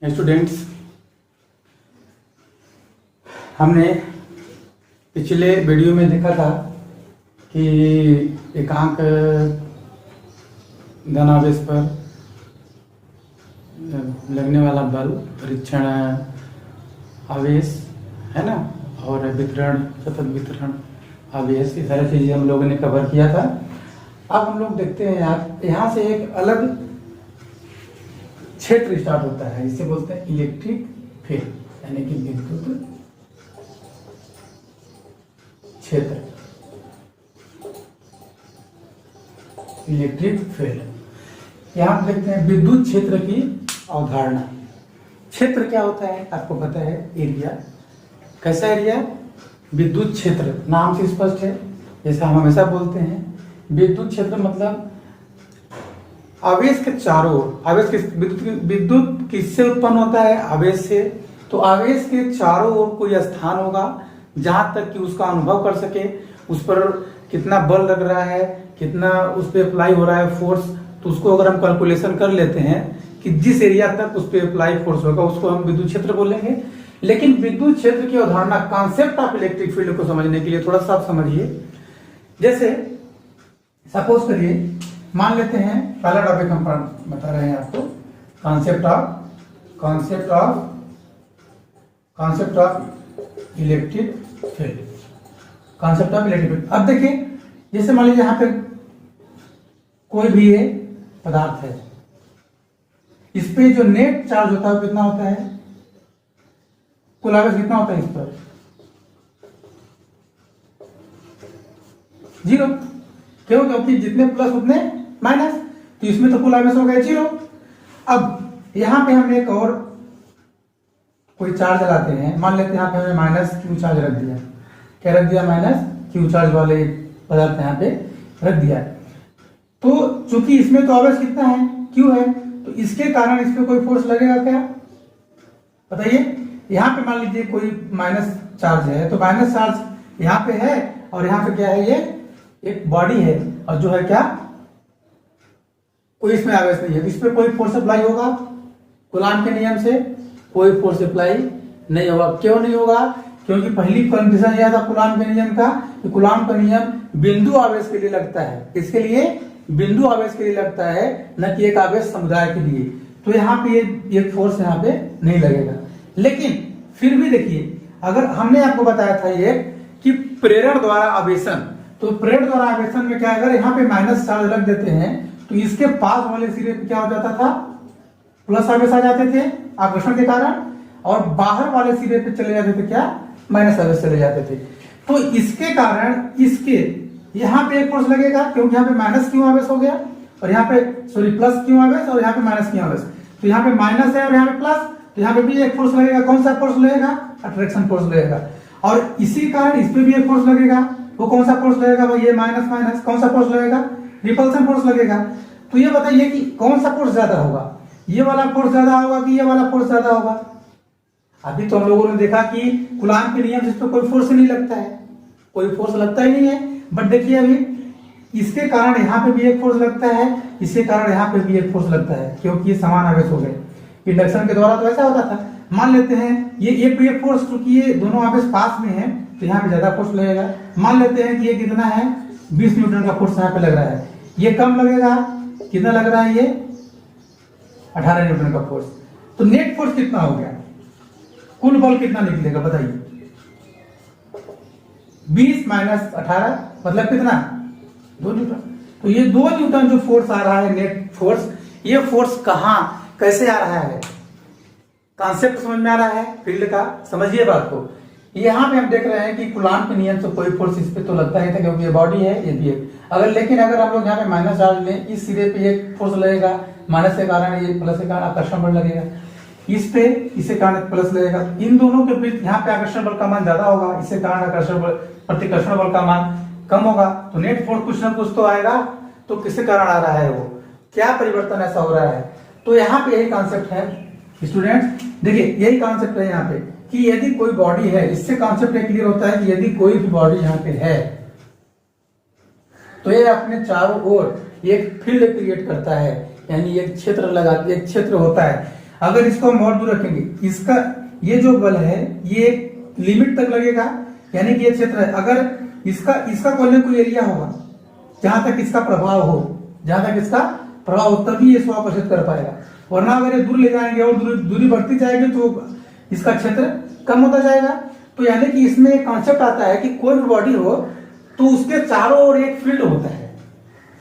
Students, हमने पिछले video में देखा था कि एकांक धनावेश पर लगने वाला बल, परीक्षण आवेश है ना, और वितरण, सतत वितरण आवेश, ये सारी चीजें हम लोगों ने कवर किया था। अब हम लोग देखते हैं यहाँ से एक अलग क्षेत्र स्टार्ट होता है, इसे बोलते हैं इलेक्ट्रिक फील्ड, यानी कि विद्युत क्षेत्र, इलेक्ट्रिक फील्ड। यहाँ पर देखते हैं विद्युत क्षेत्र की अवधारणा। क्षेत्र क्या होता है आपको पता है, एरिया। कैसा एरिया? विद्युत क्षेत्र, नाम से स्पष्ट है, जैसा हम हमेशा बोलते हैं। विद्युत क्षेत्र मतलब आवेश के चारों ओर, आवेश के विद्युत किससे उत्पन्न होता है? आवेश से। तो आवेश के चारों ओर कोई स्थान होगा जहां तक कि उसका अनुभव कर सके, उस पर कितना बल लग रहा है, कितना उस पर अप्लाई हो रहा है फोर्स। तो उसको अगर हम कैलकुलेशन कर लेते हैं कि जिस एरिया तक उस पर अप्लाई फोर्स होगा, उसको हम विद्युत क्षेत्र बोलेंगे। लेकिन विद्युत क्षेत्र की अवधारणा, कॉन्सेप्ट ऑफ इलेक्ट्रिक फील्ड को समझने के लिए थोड़ा सा आप समझिए। जैसे सपोज करिए, मान लेते हैं, पहला टॉपिक हम बता रहे हैं आपको, concept of electric field, concept of electric field. अब देखिए, जैसे मान लीजिए यहाँ पे कोई भी ये पदार्थ है, इस पे जो नेट चार्ज होता है वो कितना होता है? कुल आवेश कितना होता है इस पर? 0। क्यों? क्योंकि जितने प्लस उतने माइनस, तो इसमें तो कुल आवेश हो गया 0। अब यहां पे हम एक और कोई चार्ज लाते हैं, मान लेते हैं यहाँ पे हमने माइनस क्यू चार्ज रख दिया। क्या रख दिया? माइनस क्यू चार्ज वाले पदार्थ यहाँ पे रख दिया। तो चूंकि इसमें तो आवेश कितना है? क्यू है, तो इसके कारण इस पे कोई फोर्स लगेगा क्या? बताइए। यहाँ पे मान लीजिए कोई माइनस चार्ज है, तो माइनस चार्ज यहाँ पे है, और यहाँ पे क्या है? ये एक बॉडी है, और जो है क्या, कोई इसमें आवेश नहीं है। इस पे कोई फोर्स अप्लाई होगा? कूलाम के नियम से कोई फोर्स अप्लाई नहीं होगा। क्यों नहीं होगा? क्योंकि पहली कंडीशन यह था कूलाम के नियम का, कि कूलाम का नियम बिंदु आवेश के लिए लगता है। इसके लिए बिंदु आवेश के लिए लगता है, न कि एक आवेश समुदाय के लिए। तो यहाँ पे ये फोर्स यहाँ पे नहीं लगेगा। लेकिन फिर भी देखिए, अगर हमने आपको बताया था ये कि प्रेरण द्वारा आवेशन, तो प्रेरण द्वारा आवेशन में क्या, अगर यहाँ पे माइनस चार्ज रख देते हैं तो इसके पास वाले सिरे पे क्या हो जाता था? प्लस आवेश आ जाते थे आकर्षण के कारण, और बाहर वाले सिरे पे चले जाते थे क्या? माइनस आवेश चले जाते थे। तो इसके कारण इसके यहाँ पे एक फोर्स लगेगा, क्योंकि यहाँ पे माइनस क्यू आवेश हो गया, और यहाँ पे प्लस क्यू आवेश, और यहाँ पे माइनस क्यू आवेश। तो यहाँ पे माइनस है और यहाँ पे प्लस, तो यहाँ पे भी एक फोर्स लगेगा। कौन सा फोर्स लगेगा? अट्रैक्शन फोर्स लगेगा। और इसी कारण इस पे भी एक फोर्स लगेगा। वो कौन सा फोर्स लगेगा भाई? ये माइनस माइनस, कौन सा फोर्स लगेगा? रिपल्सन फोर्स लगेगा। तो ये बताइए कि कौन सा फोर्स ज्यादा होगा? ये वाला फोर्स ज्यादा होगा कि ये वाला फोर्स ज्यादा होगा? अभी तो हम लोगों ने देखा कि कूलाम के नियम से इस पर कोई फोर्स नहीं लगता है, कोई फोर्स लगता ही नहीं है। बट देखिए, अभी इसके कारण यहाँ पे भी एक फोर्स लगता है, इसके कारण यहाँ पे भी एक फोर्स लगता है, क्योंकि ये समान आवेश हो गए। इंडक्शन के द्वारा तो ऐसा होता था। मान लेते हैं ये फोर्स, क्योंकि ये दोनों आवेश पास में है, तो यहाँ पे ज्यादा फोर्स लगेगा। मान लेते हैं कि ये कितना है? 20 न्यूटन का फोर्स यहाँ पे लग रहा है। ये कम लगेगा, कितना लग रहा है? ये 18 न्यूटन का फोर्स। तो नेट फोर्स कितना हो गया? कुल बल कितना निकलेगा बताइए? 20 माइनस 18 मतलब कितना? 2 न्यूटन। तो ये 2 न्यूटन जो फोर्स आ रहा है, नेट फोर्स, ये फोर्स कहां, कैसे आ रहा है? कॉन्सेप्ट समझ में आ रहा है फील्ड का? समझिए बात को। यहाँ पे हम देख रहे हैं कि कूलाम के नियम से कोई फोर्स इस पे तो लगता ही था, क्योंकि ये बॉडी है, ये भी है। लेकिन अगर हम लोग यहाँ पे माइनस चार्ज लें, इस सिरे पे एक फोर्स लगेगा, माइनस के कारण ये प्लस के कारण आकर्षण बल लगेगा। इस पे इसके कारण प्लस लगेगा। इन दोनों के बीच यहाँ पे आकर्षण बल का मान ज्यादा होगा, इसके कारण आकर्षण बल, प्रतिकर्षण बल का मान कम होगा। तो नेट फोर्स कुछ ना कुछ तो आएगा। तो किसके कारण आ रहा है? वो क्या परिवर्तन ऐसा हो रहा है? तो यहाँ पे यही कॉन्सेप्ट है स्टूडेंट्स। देखिए, यही कॉन्सेप्ट है यहाँ पे कि यदि कोई बॉडी है, इससे कॉन्सेप्ट क्लियर होता है कि यदि कोई भी बॉडी यहाँ पे है, तो ये अपने चारों ओर एक फील्ड क्रिएट करता है, यानी एक क्षेत्र होता है। अगर इसको हम बहुत दूर रखेंगे, इसका ये जो बल है ये एक लिमिट तक लगेगा, यानी कि ये क्षेत्र है, अगर इसका कोई ना कोई एरिया होगा जहां तक इसका प्रभाव हो, जहां तक इसका प्रभाव हो तभी ये 100% कर पाएगा, वरना अगर ये दूर ले जाएंगे और दूरी बढ़ती जाएगी तो इसका क्षेत्र कम होता जाएगा। तो यानी कि इसमें एक कॉन्सेप्ट आता है कि कोई भी बॉडी हो तो उसके चारों ओर एक फील्ड होता है।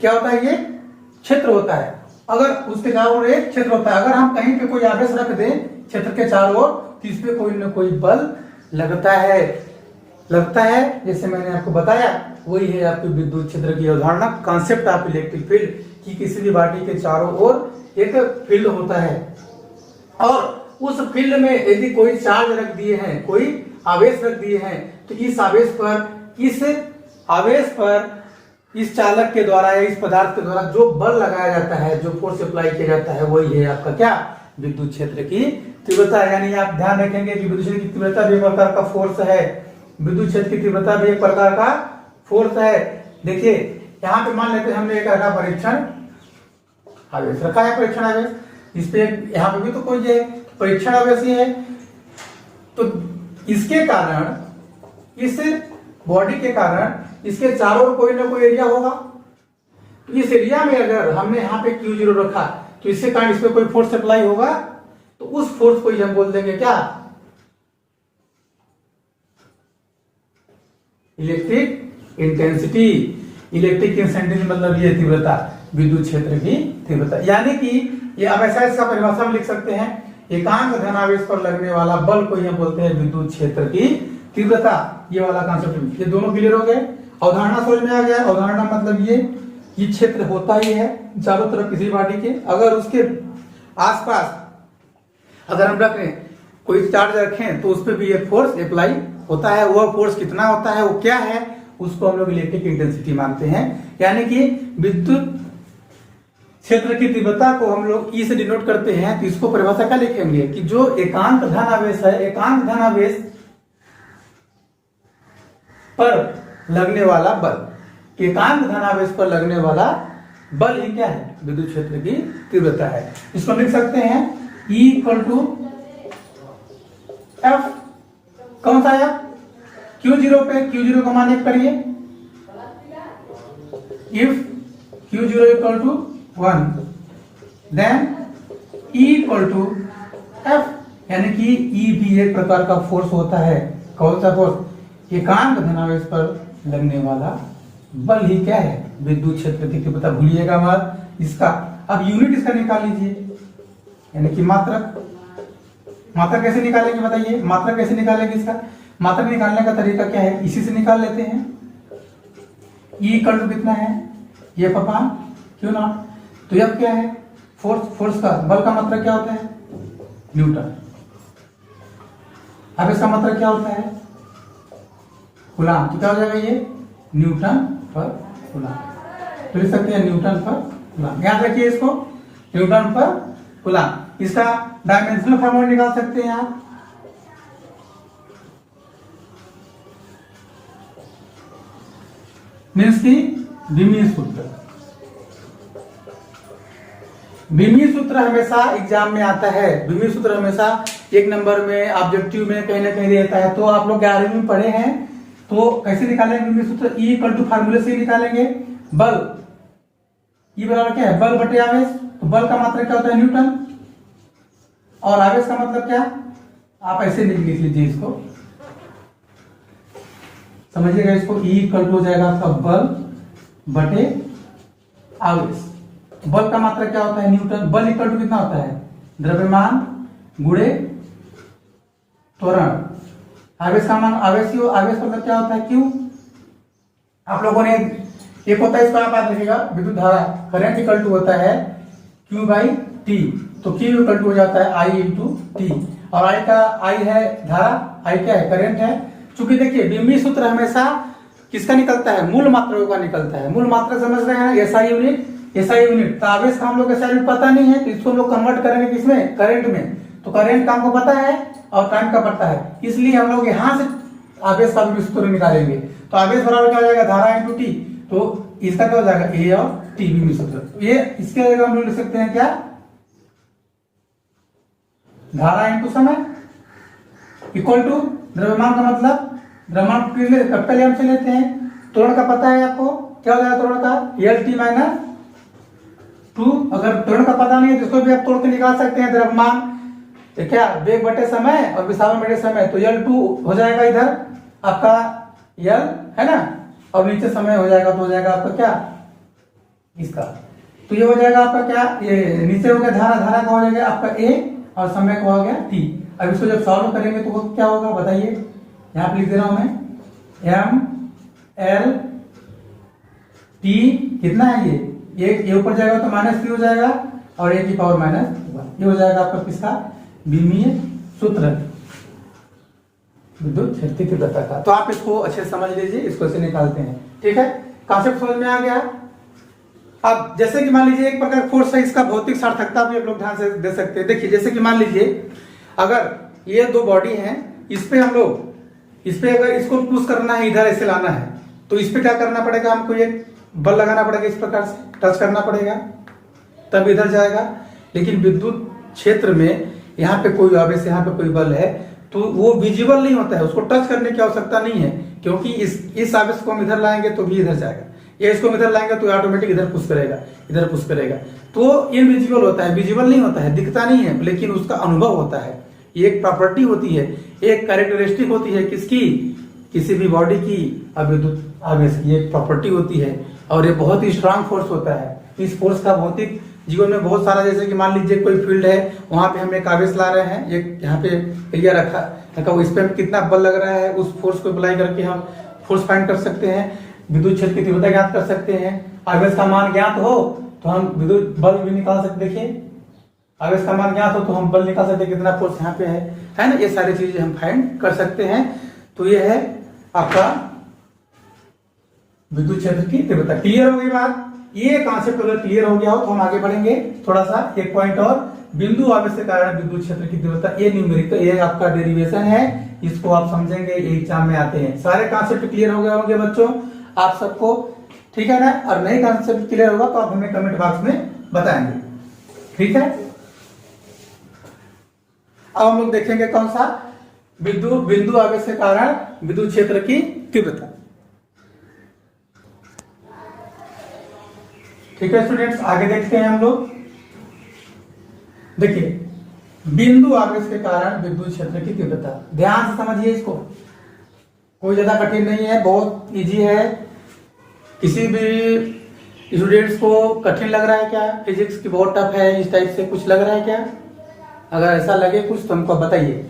क्या होता है? ये क्षेत्र होता है। अगर उसके चारों ओर एक क्षेत्र होता है, अगर हम कहीं पे कोई आवेश रख दें क्षेत्र के चारों ओर तो इस पे कोई ना कोई बल लगता है। जैसे मैंने आपको बताया वही है आपकी विद्युत क्षेत्र की अवधारणा, कॉन्सेप्ट ऑफ इलेक्ट्रिक फील्ड, कि किसी भी बॉडी के चारों ओर एक फील्ड होता है और उस फील्ड में यदि कोई चार्ज रख दिए हैं, कोई आवेश रख दिए हैं, तो इस आवेश पर इस चालक के द्वारा या इस पदार्थ के द्वारा जो बल लगाया जाता है, जो फोर्स अप्लाई किया जाता है, वही है आपका क्या? विद्युत क्षेत्र की तीव्रता। यानी आप ध्यान रखेंगे कि विद्युत क्षेत्र की तीव्रता भी एक प्रकार का फोर्स है, विद्युत क्षेत्र की तीव्रता भी एक प्रकार का फोर्स है। देखिए यहाँ पे मान लेते हैं हमने एक रखा परीक्षण आवेश, रखा है परीक्षण आवेश, इस पे यहाँ पे भी तो कोई है परीक्षण आवेश ही है। तो इसके कारण, इस बॉडी के कारण इसके चारों ओर कोई ना कोई एरिया होगा। तो इस एरिया में अगर हमने यहाँ पे Q0 रखा तो इसके कारण इस पे कोई फोर्स अप्लाई होगा, तो उस फोर्स को हम बोल देंगे क्या? Electric intensity. इलेक्ट्रिक इंटेंसिटी मतलब ये तीव्रता, विद्युत क्षेत्र की तीव्रता। यानी कि ये अब ऐसा इसका परिभाषा में लिख सकते हैं, एकांक धनावेश पर लगने वाला बल को हम बोलते हैं विद्युत क्षेत्र की तीव्रता। ये वाला कॉन्सेप्ट, ये दोनों क्लियर हो गए। अवधारणा समझ में आ गया। अवधारणा मतलब ये क्षेत्र होता ही है चारों तरफ किसी बॉडी के, अगर उसके आसपास अगर हम रख रहे कोई चार्ज रखें तो उस पर भी एक फोर्स अप्लाई होता है। वह फोर्स कितना होता है, वो क्या है, उसको हम लोग इलेक्ट्रिक इंटेंसिटी मानते हैं। यानी कि विद्युत क्षेत्र की तीव्रता को हम लोग ई से डिनोट करते हैं। तो इसको परिभाषा क्या लिखेंगे कि जो एकांक धनावेश है, एकांक धनावेश पर लगने वाला बल, एकांक धनावेश पर लगने वाला बल ही क्या है? विद्युत क्षेत्र की तीव्रता है। इसको लिख सकते हैं E = F, कौन सा है? Q0 पे Q0 का मान एक करिए, if Q0 = 1 then E = F, यानी कि E भी एक प्रकार का फोर्स होता है। कौन सा फोर्स? एकांक धनावेश पर लगने वाला बल ही क्या है? विद्युत क्षेत्र की तीव्रता। भूलिएगा मत इसका। अब यूनिट इसका निकाल लीजिए, यानी कि मात्रक। मात्रक कैसे निकालेंगे बताइए? मात्रक कैसे निकालेंगे? इसका मात्रक निकालने का तरीका क्या है? इसी से निकाल लेते हैं। E = कितना है? ये पापा Q0। तो अब क्या है? फोर्स का, बल का मात्रक क्या होता है? न्यूटन। अब इसका मात्रक क्या होता है? कूलाम। तो क्या हो जाएगा ये? न्यूटन पर कूलाम। तो लिख सकते हैं न्यूटन पर कूलाम। याद रखिए इसको, न्यूटन पर कूलाम। इसका डायमेंशनल फॉर्मूला निकाल सकते हैं आप। मीन्स की बीमीय सूत्र। बीमीय सूत्र हमेशा एग्जाम में आता है। बीमीय सूत्र हमेशा एक नंबर में, ऑब्जेक्टिव में कहीं ना कहीं रहता है। तो आप लोग 11वीं में पढ़े हैं, तो कैसे निकालेंगे बीमीय सूत्र? E = फार्मूले से निकालेंगे। बल E बराबर क्या है? बल बटे आवेश। तो बल का मात्रक क्या होता है? न्यूटन। और आवेश का मतलब क्या? आप ऐसे लिख लीजिए इसको, समझिएगा इसको। E = हो जाएगा आपका बल बटे आवेश। बल का मात्रक क्या होता है? न्यूटन। बल = कितना होता है? द्रव्यमान गुणे त्वरण। आवेश का मान आवेश का मतलब क्या होता है? Q। आप लोगों ने एक होता है, इसको आप याद रखिएगा, विद्युत धारा करंट = होता है Q/T। तो Q = हो जाता है I × T। और I का I है धारा, I क्या है? करंट है। चूंकि देखिए बीमीय सूत्र हमेशा किसका निकलता है? मूल मात्रकों का निकलता है। मूल मात्रक समझ रहे हैं ना? SI unit. तो आवेश का हम लोग SI यूनिट पता नहीं है, तो इसको हम लोग कन्वर्ट करेंगे किसमें? करंट में। तो करंट का हमको पता है और टाइम का पता है, इसलिए हम लोग यहां से आवेश का भी सूत्र निकालेंगे। तो आवेश बराबर क्या हो जाएगा? धारा × T। तो इसका क्या हो जाएगा? A और T बीमीय सूत्र। ये इसके जगह हम लोग लिख सकते हैं क्या? धारा इंटू समय इक्वल टू द्रव्यमान का मतलब द्रव्यमान कैपिटल एम से लेते हैं। त्वरण का पता है आपको, क्या हो जाएगा त्वरण का एल टी माइनस 2। अगर त्वरण का पता नहीं है तो इसको भी आप तोड़ के निकाल सकते हैं। द्रव्यमान तो क्या वेग बटे समय और विस्थापन बटे समय, तो L2 हो जाएगा इधर आपका L है ना, और नीचे समय हो जाएगा तो हो जाएगा आपका क्या इसका, तो ये हो जाएगा आपका क्या, ये नीचे हो गया धारा, धारा का हो जाएगा आपका A और समय का हो गया T। अब इसको जब सॉल्व करेंगे तो क्या होगा बताइए, यहाँ पे लिख दे रहा हूं मैं M L T कितना है ये ऊपर जाएगा तो -3 हो जाएगा और A की पावर -1, ये हो जाएगा आपका किसका विमीय सूत्र विद्युत क्षेत्र की तीव्रता का। तो आप इसको अच्छे से समझ लीजिए, इसको ऐसे निकालते हैं, ठीक है। कॉन्सेप्ट समझ में आ गया। अब जैसे कि मान लीजिए एक प्रकार फोर्स है, इसका भौतिक सार्थकता भी आप लोग ध्यान से दे सकते हैं। देखिए जैसे कि मान लीजिए अगर ये दो बॉडी हैं, इस पे हम लोग इस पे अगर इसको पुश करना है, इधर ऐसे लाना है, तो इस पे क्या करना पड़ेगा, हमको एक बल लगाना पड़ेगा, इस प्रकार से टच करना पड़ेगा तब इधर जाएगा। लेकिन विद्युत क्षेत्र में यहाँ पे कोई आवेश, यहाँ पे कोई बल है तो वो विजिबल नहीं होता है, उसको टच करने की आवश्यकता नहीं है, क्योंकि इस आवेश को हम इधर लाएंगे तो भी इधर जाएगा, या इसको इधर लाएंगे तो ऑटोमेटिक इधर पुश करेगा, इधर पुश करेगा। तो इनविजिबल होता है, विजिबल नहीं होता है, दिखता नहीं है, लेकिन उसका अनुभव होता है। ये एक प्रॉपर्टी होती है, एक कैरेक्टरिस्टिक होती है किसकी, किसी भी बॉडी की विद्युत आवेश की एक प्रॉपर्टी होती है, और ये बहुत ही स्ट्रांग फोर्स होता है। इस फोर्स का भौतिक जीवन में बहुत सारा, जैसे कि मान लीजिए कोई फील्ड है, वहां पे हम एक आवेश ला रहे हैं, एक यहाँ पे एरिया रखा इस पे कितना बल लग रहा है, उस फोर्स को अप्लाई करके हम फोर्स फाइंड कर सकते हैं, विद्युत क्षेत्र की तीव्रता ज्ञात कर सकते हैं। आवेश का मान ज्ञात हो तो हम विद्युत बल भी निकाल सकते, देखिए आवेश का मान ज्ञात हो तो हम बल निकाल सकते, कितना फोर्स यहाँ पे है ना, ये सारी चीजें हम फाइंड कर सकते हैं। तो ये है आपका विद्युत क्षेत्र की तीव्रता। क्लियर हो गई बात, ये कॉन्सेप्ट अगर क्लियर हो गया हो तो हम आगे बढ़ेंगे थोड़ा सा, एक पॉइंट और, बिंदु आवेश के कारण विद्युत क्षेत्र की तीव्रता। ये न्यूमेरिकल, ये आपका डेरिवेशन है, इसको आप समझेंगे, एग्जाम में आते हैं। सारे कॉन्सेप्ट क्लियर हो गए होंगे बच्चों आप सबको, ठीक है ना। और नए कॉन्सेप्ट क्लियर होगा तो आप हमें कमेंट बॉक्स में बताएंगे, ठीक है। अब हम लोग देखेंगे कौन सा, बिंदु आवेश के कारण विद्युत क्षेत्र की तीव्रता। ठीक है स्टूडेंट्स, आगे देखते हैं हम लोग। देखिए बिंदु आवेश के कारण विद्युत क्षेत्र की तीव्रता, ध्यान से समझिए इसको, कोई ज्यादा कठिन नहीं है, बहुत इजी है। किसी भी स्टूडेंट्स को कठिन लग रहा है क्या, फिजिक्स की बहुत टफ है, इस टाइप से कुछ लग रहा है क्या, अगर ऐसा लगे कुछ तो हमको बताइए।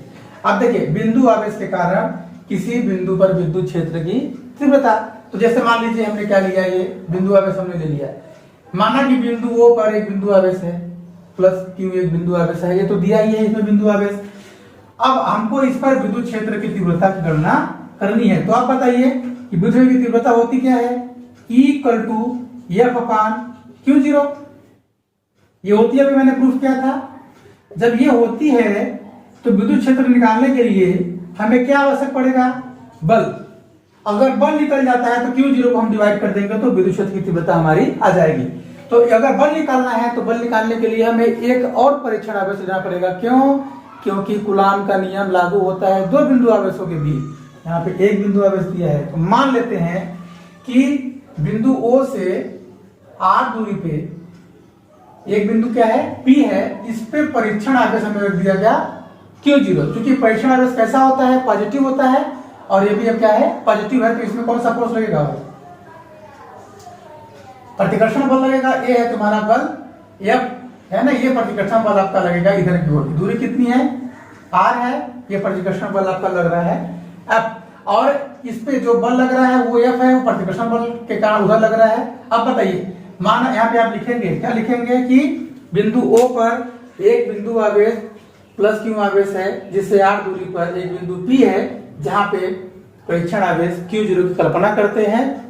अब देखिए बिंदु आवेश के कारण किसी बिंदु पर विद्युत क्षेत्र की तीव्रता, तो जैसे मान लीजिए हमने क्या लिया, ये बिंदु आवेश हमने ले लिया, माना कि बिंदु O पर एक बिंदु आवेश है, प्लस Q एक बिंदु आवेश है, ये तो दिया ही है इसमें बिंदु आवेश। अब हमको इस पर विद्युत क्षेत्र की तीव्रता की गणना करनी है, तो आप बताइए कि विद्युत की तीव्रता होती क्या है, E=F/Q0, ये होती है, अभी मैंने प्रूफ किया था। जब ये होती है तो विद्युत क्षेत्र निकालने के लिए हमें क्या आवश्यक पड़ेगा, बल। अगर बल निकल जाता है तो Q0 को हम डिवाइड कर देंगे तो विद्युत क्षेत्र की तीव्रता हमारी आ जाएगी। तो अगर बल निकालना है तो बल निकालने के लिए हमें एक और परीक्षण आवेश लेना पड़ेगा, क्यों, क्योंकि कूलाम का नियम लागू होता है दो बिंदु आवेशों के बीच। यहाँ पे एक बिंदु आवेश दिया है, तो मान लेते हैं कि बिंदु O से R दूरी पे एक बिंदु क्या है, P है, इस पे परीक्षण आवेश हमें रख दिया गया Q0। क्योंकि परीक्षण आवेश कैसा होता है, पॉजिटिव होता है, और ये भी अब क्या है, पॉजिटिव है, तो इसमें कौन सा फोर्स लगेगा, प्रतिकर्षण बल लगेगा। ये है तुम्हारा बल F है ना, ये प्रतिकर्षण बल आपका लगेगा इधर की ओर, दूरी कितनी है, R है, ये प्रतिकर्षण बल आपका लग रहा है F, और इस पे जो बल लग रहा है वो F है, वो प्रतिकर्षण बल के कारण उधर लग रहा है। अब बताइए, माना यहाँ पे आप लिखेंगे, क्या लिखेंगे कि बिंदु O पर एक बिंदु आवेश प्लस Q आवेश है, जिससे R दूरी पर एक बिंदु P है, जहां पे परीक्षण आवेश Q0 की कल्पना करते हैं,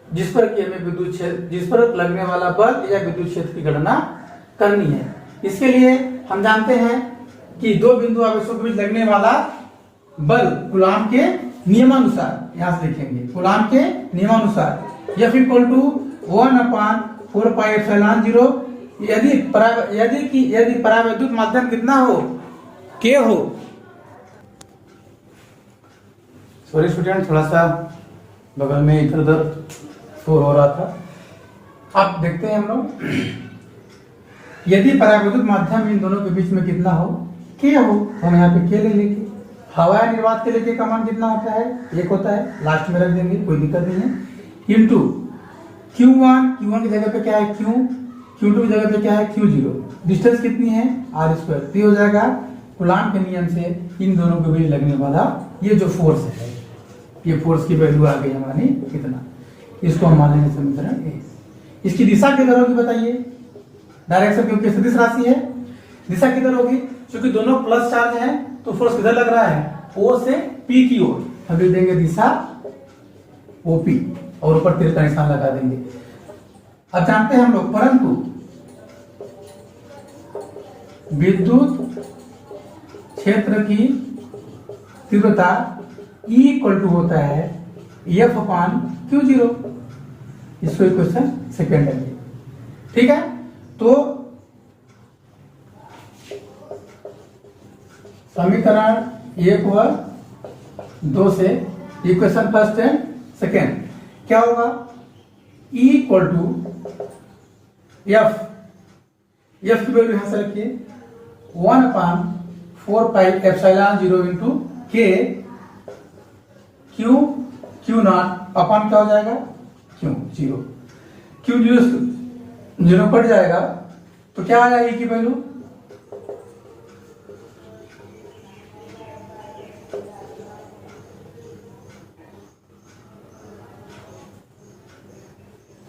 जिस पर कि हमें विद्युत क्षेत्र, जिस पर लगने वाला बल या विद्युत क्षेत्र की गणना करनी है। इसके लिए हम जानते हैं कि दो बिंदु आवेशों के बीच लगने वाला बल कूलाम के नियमानुसार, यहां से लिखेंगे कूलाम के नियमानुसार, F=1/4πε0। यदि परावैद्युत माध्यम कितना हो, के हो। सॉरी स्टूडेंट, थोड़ा सा बगल में इधर उधर शोर हो रहा था। अब देखते हैं हम लोग, यदि परावैद्युत माध्यम इन दोनों के बीच में कितना हो, के हो, हम यहाँ पे के ले लेंगे। हवा या निर्वात के लिए के का मान कितना होता है, एक होता है, लास्ट में रख देंगे, कोई दिक्कत नहीं है। इंटू Q1 की जगह पे क्या है Q, Q2 की जगह पे क्या है Q0। डिस्टेंस कितनी है R²। तो हो जाएगा कूलाम के नियम से इन दोनों के बीच लगने वाला ये जो फोर्स है, ये फोर्स की वैल्यू आ गई हमारी कितना, इसको हम मान लेंगे समीकरण ए। इसकी दिशा किधर होगी बताइए, डायरेक्शन क्योंकि सदिश राशि है, दिशा किधर होगी, क्योंकि दोनों प्लस चार्ज है तो फोर्स किधर लग रहा है, O से P की ओर। हम लिख देंगे दिशा OP और ऊपर तीर का निशान लगा देंगे। अब जानते हैं हम लोग, परंतु विद्युत क्षेत्र की तीव्रता E इक्वल टू होता है F/Q0। इसको क्वेश्चन सेकेंड है, ठीक है। तो समीकरण 1 व 2 से इक्वेशन फर्स्ट एंड सेकेंड क्या होगा, E इक्वल टू F की वैल्यू यहां से रखिए 1/4πε0 इंटू K Q0 अपन क्या हो जाएगा Q0। Q0 कट जाएगा तो क्या आ जाएगी की वैल्यू,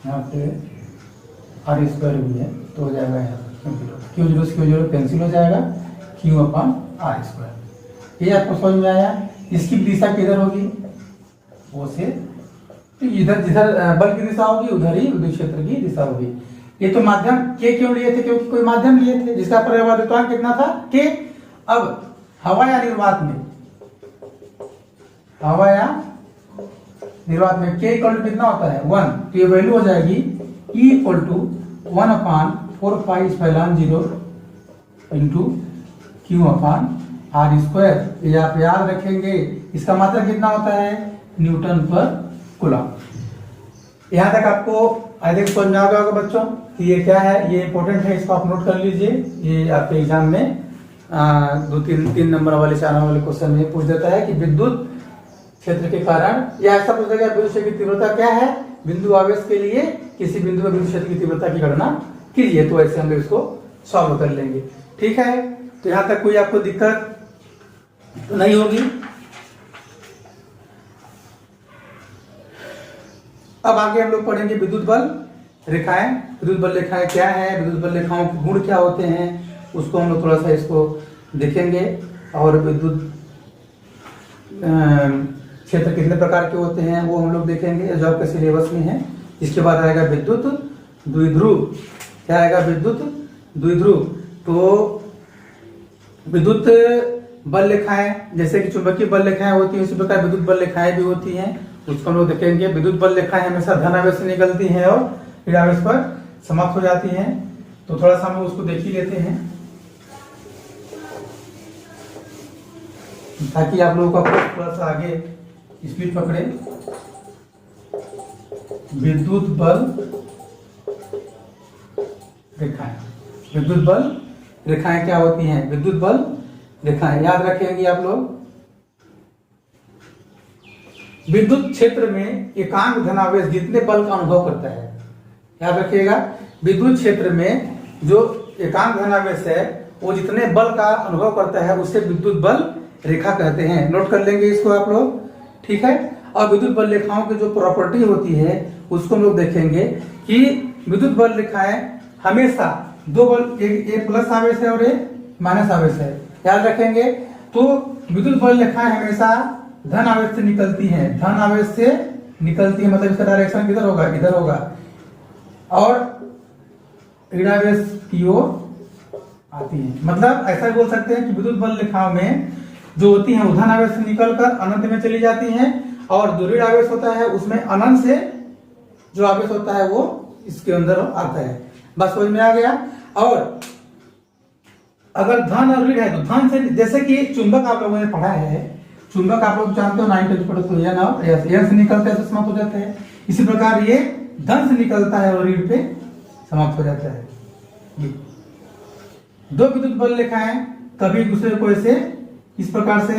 यहाँ पे R² भी है तो हो जाएगा यहाँ Q0 से Q0 कैंसिल हो जाएगा, Q/R²। ये आपको समझ में आया। इसकी दिशा किधर होगी, वो से इधर जिधर बल की दिशा होगी उधर ही विद्युत क्षेत्र की दिशा होगी। ये तो माध्यम के क्यों लिए थे, क्योंकि कोई माध्यम लिए थे जिसका परिवर्तन कितना था के। अब हवा या निर्वात में, हवा या निर्वात में के इक्वल टू कितना होता है 1, तो ये वैल्यू हो जाएगी E equal to 1/4πε0 into Q/R²। ये आप याद रखेंगे, इसका मात्रा कितना होता है न्यूटन पर कूलम। यहाँ तक आपको आई थिंक समझ में आ गया होगा बच्चों कि ये क्या है, ये इंपॉर्टेंट है, इसको आप नोट कर लीजिए। ये आपके एग्जाम में 2-3 नंबर वाले 4 नंबर वाले क्वेश्चन में पूछ देता है कि विद्युत क्षेत्र के कारण, या ऐसा पूछ देगा विद्युत क्षेत्र की तीव्रता क्या है, बिंदु आवेश के लिए किसी बिंदु में विद्युत क्षेत्र की तीव्रता की गणना कीजिए। तो ऐसे हम लोग इसको सॉल्व कर लेंगे, ठीक है। तो यहाँ तक कोई आपको दिक्कत नहीं होगी। अब आगे हम लोग पढ़ेंगे विद्युत बल रेखाएं। विद्युत बल रेखाएं क्या है, विद्युत बल रेखाओं के गुण क्या होते हैं, उसको हम लोग थोड़ा सा इसको देखेंगे। और विद्युत क्षेत्र कितने प्रकार के होते हैं वो हम लोग देखेंगे जो आपके सिलेबस में है। इसके बाद आएगा विद्युत द्विध्रुव। क्या आएगा, विद्युत द्विध्रुव। तो विद्युत बल रेखाएं जैसे कि चुंबकीय बल रेखाएं होती है, उसी प्रकार विद्युत बल रेखाएं भी होती हैं, उसको हम लोग देखेंगे। विद्युत बल रेखाएं हमेशा धन आवेश से निकलती हैं और ऋण आवेश पर समाप्त हो जाती हैं। तो थोड़ा सा हम उसको देख ही लेते हैं ताकि आप लोगों का थोड़ा सा आगे स्पीड पकड़े। विद्युत बल रेखाएं, विद्युत बल रेखाएं क्या होती हैं, विद्युत बल रेखाएं याद रखेंगे आप लोग। विद्युत क्षेत्र में एकांक धनावेश जितने बल का अनुभव करता है, याद रखिएगा, विद्युत क्षेत्र में जो एकांक धनावेश है वो जितने बल का अनुभव करता है उसे विद्युत बल रेखा कहते हैं। नोट कर लेंगे इसको आप लोग, ठीक है। और विद्युत बल रेखाओं की जो प्रॉपर्टी होती है उसको हम लोग देखेंगे कि विद्युत बल रेखाएं हमेशा दो बल, एक प्लस आवेश है और एक माइनस आवेश है, याद रखेंगे। तो विद्युत बल रेखाएं हमेशा धन आवेश से निकलती हैं, धन आवेश से निकलती है, मतलब इसका डायरेक्शन किधर होगा, इधर होगा, और ऋण आवेश की ओर आती है। मतलब ऐसा बोल सकते हैं कि विद्युत बल रेखाओं में जो होती हैं वो धन आवेश से निकलकर अनंत में चली जाती हैं, और जो ऋण आवेश होता है उसमें अनंत से जो आवेश होता है वो इसके अंदर आता है। बस समझ में आ गया। और अगर धन और ऋण है तो धन से, जैसे कि चुंबक आप लोगों ने पढ़ा है, चुंबक आप लोग जानते हो 9 पढ़ो तो एन से निकलता है तो समाप्त हो जाता है। इसी प्रकार ये धन से निकलता है और ऋण पे समाप्त हो जाता है। ये दो विद्युत बल रेखाएं कभी दूसरे को ऐसे इस प्रकार से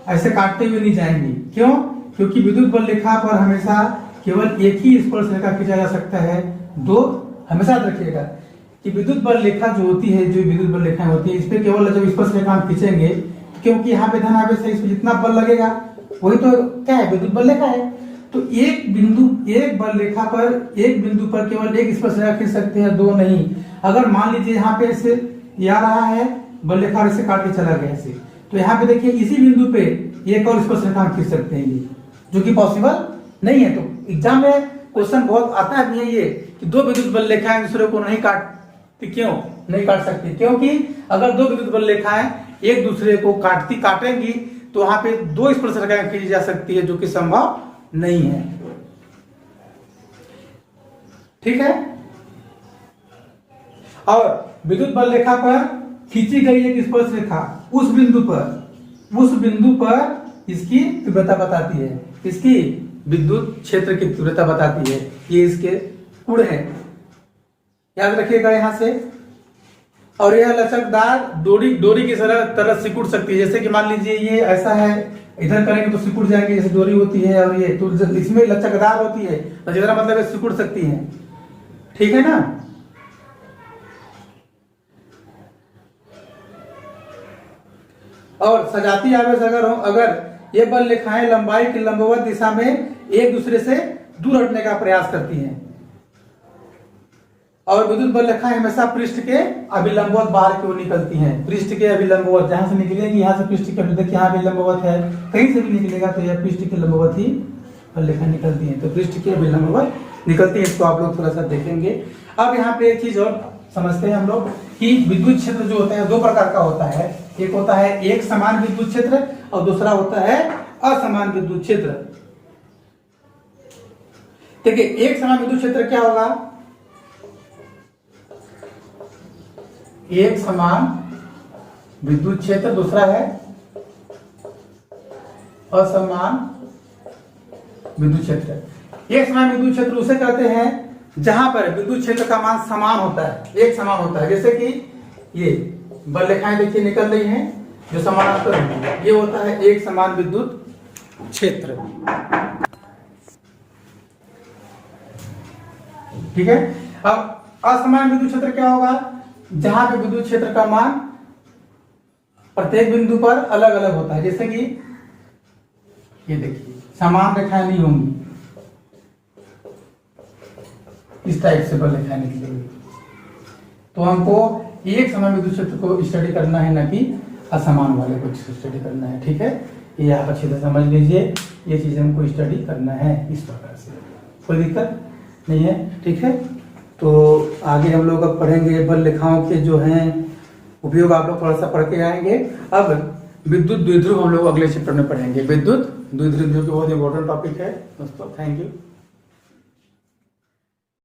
ऐसे काटते हुए नहीं जाएंगी। क्यों? क्योंकि विद्युत बल रेखा पर हमेशा केवल एक ही स्पर्श रेखा खींचा जा सकता है, दो हमेशा याद रखिएगा कि विद्युत बल रेखा जो होती है, जो विद्युत बल रेखाएं होती है, इस पे केवल जब स्पर्श रेखा हम खींचेंगे, क्योंकि यहाँ पे धन आवेश है, इस पे जितना बल लगेगा वही तो क्या है, विद्युत बल रेखा है। तो एक बल रेखा पर एक बिंदु पर केवल एक स्पर्श रेखा खींच सकते हैं, दो नहीं। अगर मान लीजिए यहाँ पे ऐसे आ रहा है बल रेखा, ऐसे काट के चला गया ऐसे, तो यहाँ पे देखिए इसी बिंदु पे एक और स्पर्श रेखा खींच सकते हैं, जो कि पॉसिबल नहीं है। तो एग्जाम में क्वेश्चन बहुत आता भी है ये कि दो विद्युत बल रेखाएं दूसरे को नहीं काटती, क्यों नहीं काट सकती? क्योंकि अगर दो विद्युत बल रेखाएं एक दूसरे को काटेंगी तो वहां पे दो स्पर्श रेखाएं खींची जा सकती है, जो कि संभव नहीं है। ठीक है। और विद्युत बल रेखा पर खींची गई एक स्पर्श रेखा उस बिंदु पर इसकी तीव्रता बताती है, इसकी विद्युत क्षेत्र की तीव्रता बताती है। ये इसके गुण है, याद रखिएगा यहां से। और यह लचकदार डोरी की तरह सिकुड़ सकती है। जैसे कि मान लीजिए ये ऐसा है, इधर करेंगे तो सिकुड़ जाएंगे, जैसे डोरी होती है, और ये तो इसमें लचकदार होती है, लचकदार मतलब है सिकुड़ सकती है। ठीक है ना। और सजाती आवेश अगर ये बल रेखाएं लंबाई की लंबवत दिशा में एक दूसरे से दूर हटने का प्रयास करती हैं, और विद्युत बल रेखाएं हमेशा पृष्ठ के अभिलंबवत बाहर की ओर निकलती हैं। पृष्ठ के अभिलंबवत जहां से निकलेंगी, यहाँ से पृष्ठ के, देखिए यहाँ अभिलंबवत है, कहीं से भी निकलेगा तो यह पृष्ठ के लंबवत ही बल रेखा निकलती है, तो पृष्ठ के अभिलंबवत निकलती है। इसको आप लोग थोड़ा सा देखेंगे। अब यहाँ पे एक चीज और समझते हैं हम लोग कि विद्युत क्षेत्र जो होता है दो प्रकार का होता है। एक होता है एक समान विद्युत क्षेत्र और दूसरा होता है असमान विद्युत क्षेत्र। देखिए एक समान विद्युत क्षेत्र क्या होगा? एक समान विद्युत क्षेत्र, दूसरा है असमान विद्युत क्षेत्र। एक समान विद्युत क्षेत्र उसे कहते हैं जहां पर विद्युत क्षेत्र का मान समान होता है, एक समान होता है। जैसे कि ये बल रेखाएं देखिए निकल रही हैं जो समानांतर है, ये होता है एक समान विद्युत क्षेत्र। ठीक है। अब असमान विद्युत क्षेत्र क्या होगा? जहां पे विद्युत क्षेत्र का मान प्रत्येक बिंदु पर अलग अलग होता है। जैसे कि ये देखिए समान रेखाएं नहीं होंगी, इस टाइप से बल रेखाएं निकलेंगी। तो हमको एक समान विद्युत क्षेत्र को स्टडी करना है, ना कि असमान वाले को स्टडी करना है। ठीक है, ये आप अच्छी तरह समझ लीजिए, ये चीज हमको स्टडी करना है इस प्रकार से, कोई दिक्कत नहीं है। ठीक है, तो आगे हम लोग अब पढ़ेंगे बल रेखाओं के जो हैं उपयोग, आप लोग थोड़ा सा पढ़ के आएंगे। अब विद्युत द्विध्रुव हम लोग अगले चैप्टर में पढ़ेंगे। विद्युत द्विध्रुव जो कि बहुत इंपॉर्टेंट टॉपिक है दोस्तों। Thank you.